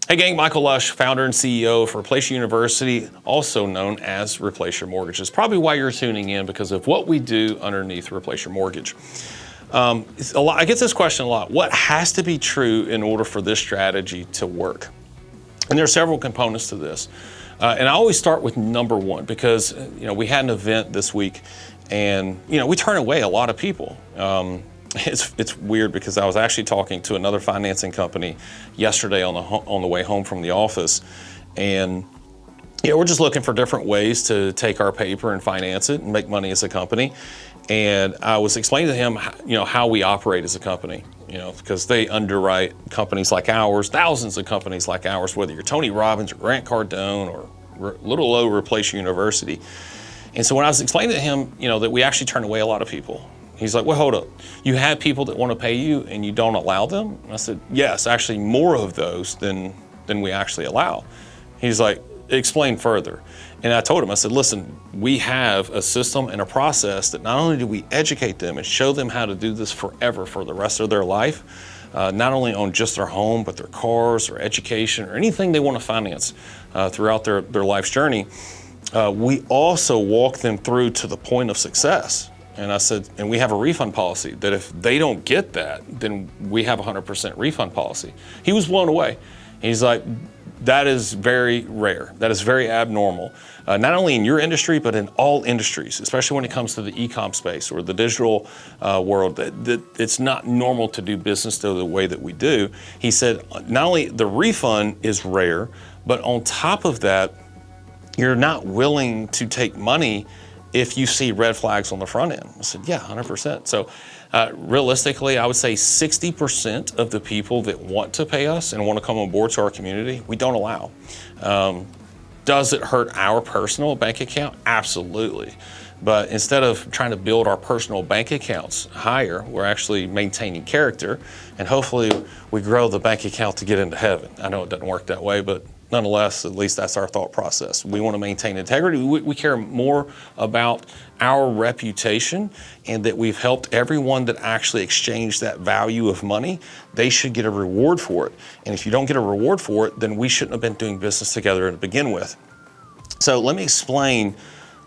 Hey gang, Michael Lush, founder and CEO of Replace Your University, also known as Replace Your Mortgage. It's probably why you're tuning in, because of what we do underneath Replace Your Mortgage. I get this question a lot. What has to be true in order for this strategy to work? And there are several components to this. And I always start with number one, because we had an event this week, and we turn away a lot of people. It's weird, because I was actually talking to another financing company yesterday on the way home from the office, and we're just looking for different ways to take our paper and finance it and make money as a company. And I was explaining to him, how we operate as a company, because they underwrite companies like ours, thousands of companies like ours, whether you're Tony Robbins or Grant Cardone or Little O Replace Your University. And so when I was explaining to him, that we actually turn away a lot of people, he's like, well, hold up. You have people that want to pay you and you don't allow them? And I said, yes, actually more of those than we actually allow. He's like, explain further. And I told him, I said, listen, we have a system and a process that not only do we educate them and show them how to do this forever for the rest of their life, not only on just their home, but their cars or education or anything they want to finance throughout their life's journey, we also walk them through to the point of success. And I said, and we have a refund policy that if they don't get that, then we have a 100% refund policy. He was blown away. He's like, that is very rare. That is very abnormal, not only in your industry, but in all industries, especially when it comes to the e-com space or the digital world, that it's not normal to do business the way that we do. He said, not only the refund is rare, but on top of that, you're not willing to take money if you see red flags on the front end. I said, yeah, 100%. So realistically, I would say 60% of the people that want to pay us and want to come on board to our community, we don't allow. Does it hurt our personal bank account? Absolutely. But instead of trying to build our personal bank accounts higher, we're actually maintaining character, and hopefully we grow the bank account to get into heaven. I know it doesn't work that way, but nonetheless, at least that's our thought process. We want to maintain integrity. We care more about our reputation, and that we've helped everyone that actually exchanged that value of money. They should get a reward for it. And if you don't get a reward for it, then we shouldn't have been doing business together to begin with. So let me explain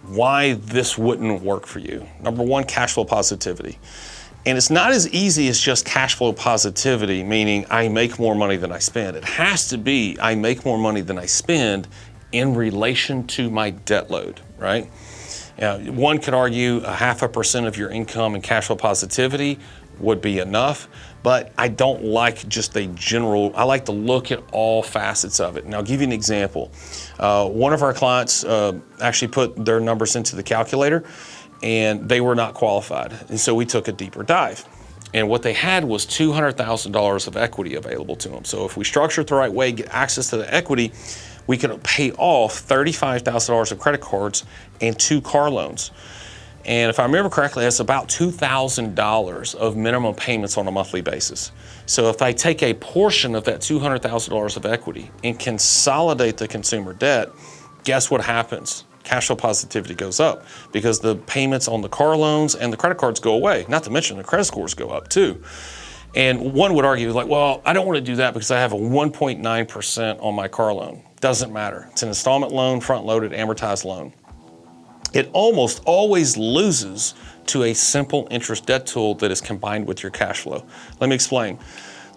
why this wouldn't work for you. Number one, cash flow positivity. And it's not as easy as just cash flow positivity, meaning I make more money than I spend. It has to be I make more money than I spend in relation to my debt load, right? One could argue 0.5% of your income in cash flow positivity would be enough, but I don't like just a general, I like to look at all facets of it. And I'll give you an example. One of our clients actually put their numbers into the calculator, and they were not qualified. And so we took a deeper dive. And what they had was $200,000 of equity available to them. So if we structure it the right way, get access to the equity, we could pay off $35,000 of credit cards and 2 car loans. And if I remember correctly, that's about $2,000 of minimum payments on a monthly basis. So if I take a portion of that $200,000 of equity and consolidate the consumer debt, guess what happens? Cash flow positivity goes up, because the payments on the car loans and the credit cards go away, not to mention the credit scores go up too. And one would argue like, well, I don't want to do that because I have a 1.9% on my car loan. Doesn't matter. It's an installment loan, front-loaded, amortized loan. It almost always loses to a simple interest debt tool that is combined with your cash flow. Let me explain.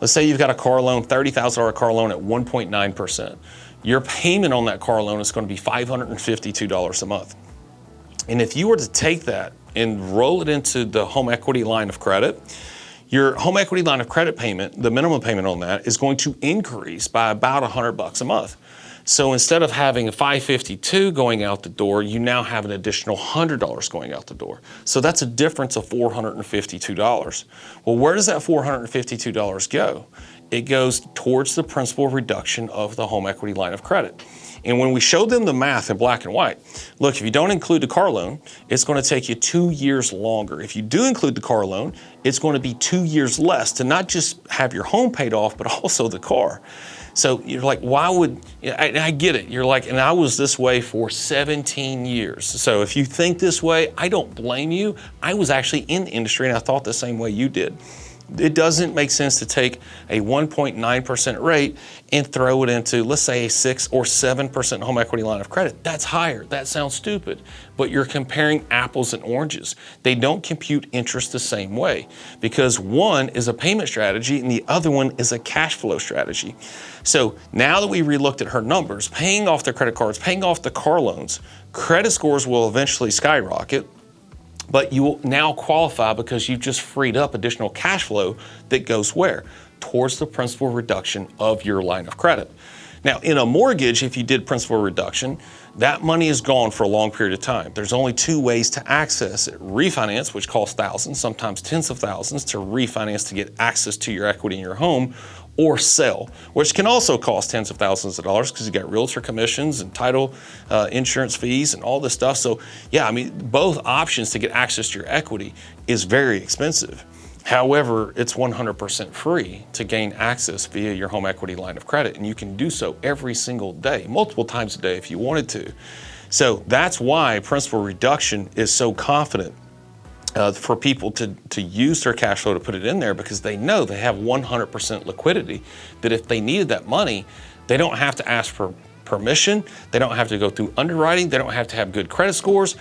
Let's say you've got a car loan, $30,000 car loan at 1.9%. Your payment on that car loan is going to be $552 a month. And if you were to take that and roll it into the home equity line of credit, your home equity line of credit payment, the minimum payment on that, is going to increase by about $100 a month. So instead of having a $552 going out the door, you now have an additional $100 going out the door. So that's a difference of $452. Well, where does that $452 go? It goes towards the principal reduction of the home equity line of credit. And when we showed them the math in black and white, look, if you don't include the car loan, it's going to take you 2 years longer. If you do include the car loan, it's going to be 2 years less to not just have your home paid off, but also the car. So you're like, why would, I get it. You're like, and I was this way for 17 years. So if you think this way, I don't blame you. I was actually in the industry and I thought the same way you did. It doesn't make sense to take a 1.9% rate and throw it into, let's say, a 6 or 7% home equity line of credit. That's higher. That sounds stupid. But you're comparing apples and oranges. They don't compute interest the same way because one is a payment strategy and the other one is a cash flow strategy. So now that we relooked at her numbers, paying off the credit cards, paying off the car loans, credit scores will eventually skyrocket. But you will now qualify because you've just freed up additional cash flow that goes where? Towards the principal reduction of your line of credit. Now, in a mortgage, if you did principal reduction, that money is gone for a long period of time. There's only two ways to access it. Refinance, which costs thousands, sometimes tens of thousands, to refinance to get access to your equity in your home, or sell, which can also cost tens of thousands of dollars because you got realtor commissions and title insurance fees and all this stuff. So yeah, I mean, both options to get access to your equity is very expensive. However, it's 100% free to gain access via your home equity line of credit, and you can do so every single day, multiple times a day if you wanted to. So that's why principal reduction is so confident for people to use their cash flow to put it in there, because they know they have 100% liquidity, that if they needed that money, they don't have to ask for permission, they don't have to go through underwriting, they don't have to have good credit scores.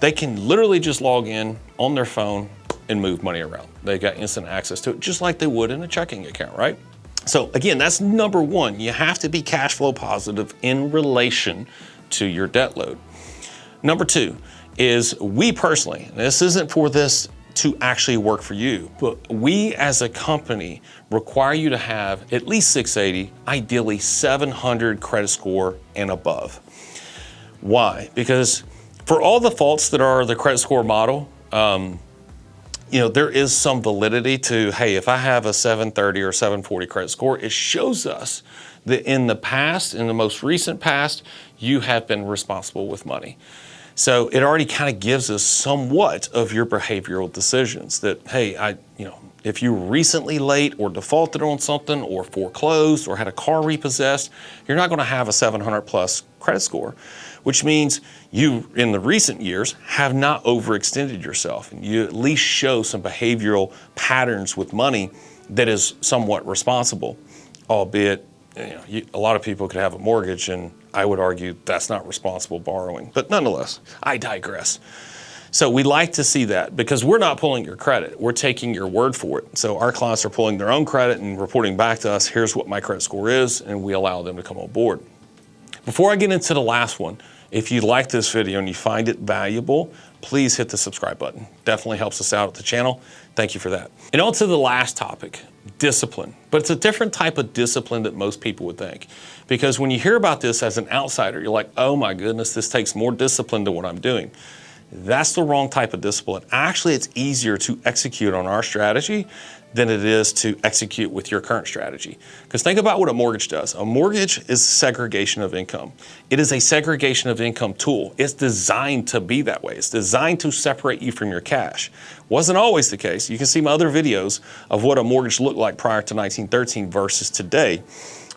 They can literally just log in on their phone and move money around. They got instant access to it, just like they would in a checking account, right? So again, that's number one. You have to be cash flow positive in relation to your debt load. Number two is, we personally, this isn't for this to actually work for you, but we as a company require you to have at least 680, ideally 700 credit score and above. Why? Because for all the faults that are the credit score model, there is some validity to, hey, if I have a 730 or 740 credit score, it shows us that in the past, in the most recent past, you have been responsible with money. So it already kind of gives us somewhat of your behavioral decisions that, hey, if you were recently late or defaulted on something or foreclosed or had a car repossessed, you're not going to have a 700 plus credit score, which means you, in the recent years, have not overextended yourself. And you at least show some behavioral patterns with money that is somewhat responsible, albeit a lot of people could have a mortgage, and I would argue that's not responsible borrowing. But nonetheless, I digress. So we like to see that, because we're not pulling your credit. We're taking your word for it. So our clients are pulling their own credit and reporting back to us, here's what my credit score is, and we allow them to come on board. Before I get into the last one, if you like this video and you find it valuable, please hit the subscribe button. Definitely helps us out at the channel. Thank you for that. And on to the last topic, discipline. But it's a different type of discipline that most people would think. Because when you hear about this as an outsider, you're like, oh my goodness, this takes more discipline than what I'm doing. That's the wrong type of discipline. Actually, it's easier to execute on our strategy than it is to execute with your current strategy. Because think about what a mortgage does. A mortgage is segregation of income. It is a segregation of income tool. It's designed to be that way. It's designed to separate you from your cash. Wasn't always the case. You can see my other videos of what a mortgage looked like prior to 1913 versus today.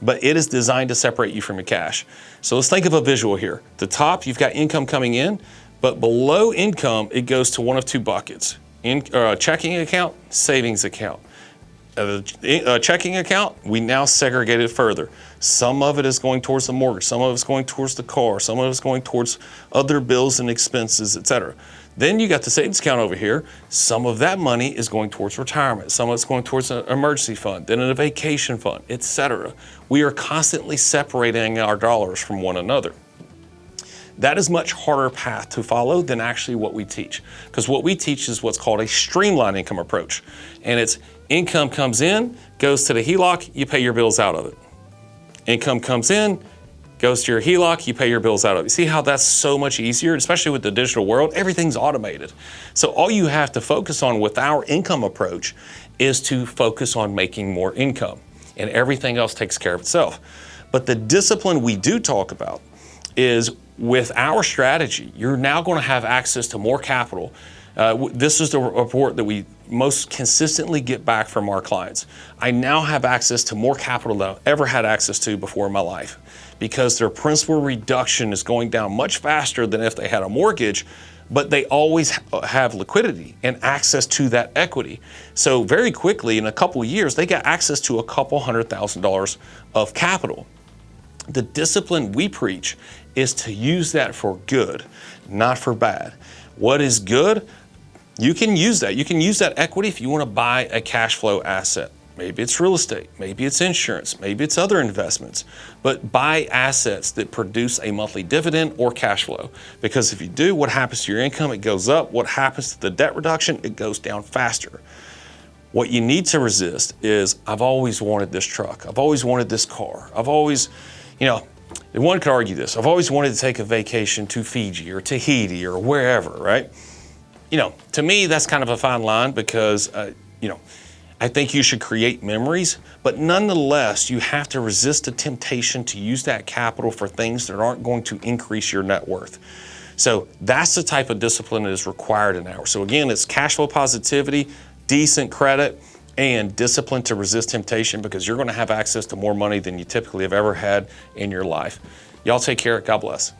But it is designed to separate you from your cash. So let's think of a visual here. At the top, you've got income coming in, but below income, it goes to one of two buckets. Checking account, savings account. Checking account, we now segregate it further. Some of it is going towards the mortgage, some of it is going towards the car, some of it is going towards other bills and expenses, etc. Then you got the savings account over here. Some of that money is going towards retirement, some of it's going towards an emergency fund, then a vacation fund, etc. We are constantly separating our dollars from one another. That is much harder path to follow than actually what we teach. Because what we teach is what's called a streamlined income approach. And it's income comes in, goes to the HELOC, you pay your bills out of it. Income comes in, goes to your HELOC, you pay your bills out of it. You see how that's so much easier, especially with the digital world? Everything's automated. So all you have to focus on with our income approach is to focus on making more income. And everything else takes care of itself. But the discipline we do talk about is, with our strategy, you're now going to have access to more capital. This is the report that we most consistently get back from our clients. I now have access to more capital than I've ever had access to before in my life, because their principal reduction is going down much faster than if they had a mortgage, but they always have liquidity and access to that equity. So very quickly, in a couple of years, they got access to a couple $100,000 of capital. The discipline we preach is to use that for good, not for bad. What is good? You can use that. You can use that equity if you want to buy a cash flow asset. Maybe it's real estate, maybe it's insurance, maybe it's other investments, but buy assets that produce a monthly dividend or cash flow. Because if you do, what happens to your income? It goes up. What happens to the debt reduction? It goes down faster. What you need to resist is, I've always wanted this truck. I've always wanted this car. I've always, one could argue this. I've always wanted to take a vacation to Fiji or Tahiti or wherever, right? To me, that's kind of a fine line, because, I think you should create memories, but nonetheless, you have to resist the temptation to use that capital for things that aren't going to increase your net worth. So that's the type of discipline that is required in ours. So again, it's cash flow positivity, decent credit, and discipline to resist temptation, because you're going to have access to more money than you typically have ever had in your life. Y'all take care. God bless.